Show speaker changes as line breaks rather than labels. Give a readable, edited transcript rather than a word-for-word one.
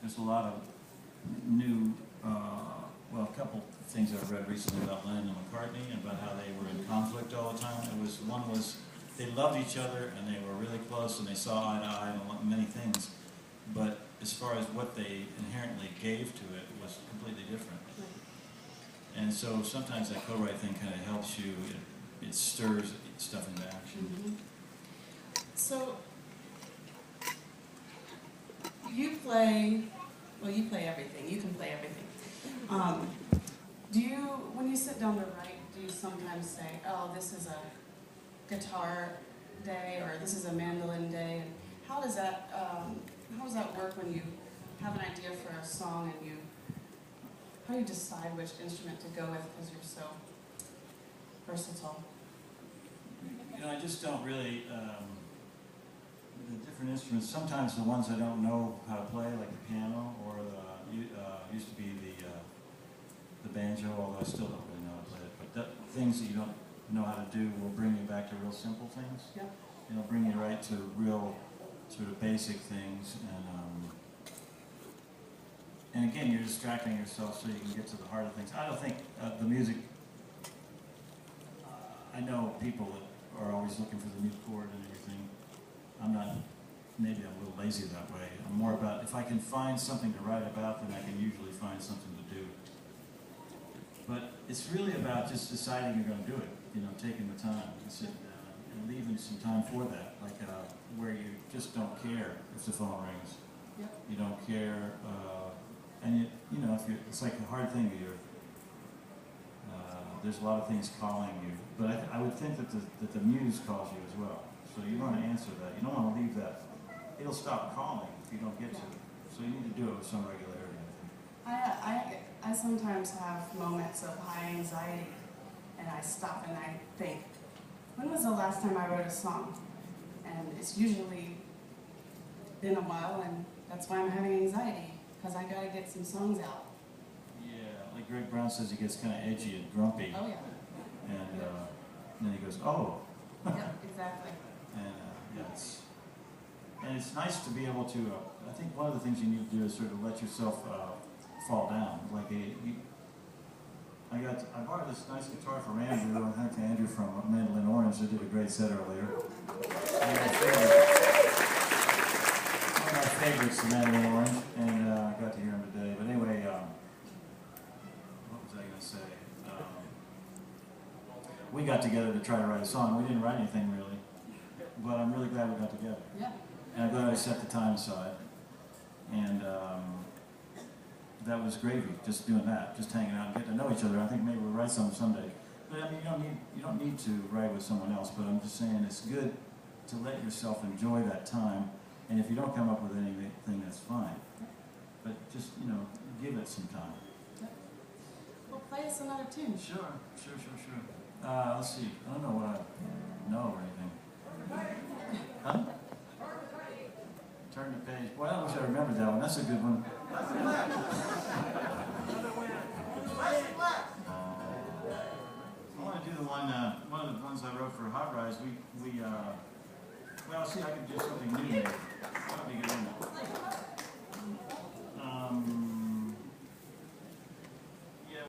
there's a lot of new, well, a couple things I've read recently about Lennon and McCartney and about how they were in conflict all the time. One was they loved each other and they were really close and they saw eye to eye on many things, but as far as what they inherently gave to it was completely different. And so sometimes that co-write thing kind of helps you, it stirs stuff into action.
Mm-hmm. So, you play everything. You can play everything. When you sit down to write, do you sometimes say, oh, this is a guitar day, or this is a mandolin day? And how does that work when you have an idea for a song and how do you decide which instrument to go with because you're so versatile?
You know, I just don't really, the different instruments, sometimes the ones I don't know how to play, like the piano, or used to be the banjo, although I still don't really know how to play it. But things that you don't know how to do will bring you back to real simple things.
Yep.
It'll bring you right to real sort of basic things, and again, you're distracting yourself so you can get to the heart of things. I don't think the music, I know people that are always looking for the new chord and everything. I'm not, maybe I'm a little lazy that way. I'm more about, if I can find something to write about, then I can usually find something to do. But it's really about just deciding you're going to do it, you know, taking the time and sitting down and leaving some time for that, like where you just don't care if the phone rings.
Yep.
You don't care, and you know, it's like a hard thing. There's a lot of things calling you, but I would think that the muse calls you as well. So you want to answer that. You don't want to leave that. It'll stop calling if you don't get to it. So you need to do it with some regularity, I think.
I sometimes have moments of high anxiety, and I stop and I think, when was the last time I wrote a song? And it's usually been a while, and that's why I'm having anxiety, because I got to get some songs out.
Yeah, like Greg Brown says, he gets kind of edgy and grumpy.
Oh, yeah.
And then he goes, oh.
Yep, exactly.
And yeah, it's nice to be able to, I think one of the things you need to do is sort of let yourself fall down. Like I borrowed this nice guitar from Andrew, and thanks to Andrew from Mandolin Orange, who did a great set earlier. One of my favorites, the Mandolin Orange, and I got to hear him today. But anyway, what was I going to say? We got together to try to write a song. We didn't write anything really, but I'm really glad we got together.
Yeah.
And I'm glad I set the time aside. And that was gravy, just doing that, just hanging out and getting to know each other. I think maybe we'll write something someday. But I mean, you don't need to write with someone else, but I'm just saying it's good to let yourself enjoy that time. And if you don't come up with anything, that's fine. But just, you know, give it some time.
Well, play us another tune.
Sure. Let's see. I don't know what I know or anything. Huh? Turn the page. Well, I wish I remembered that one. That's a good one. I want to do the one of the ones I wrote for Hot Rise. Well, see, I could do something new there. Let me get in there.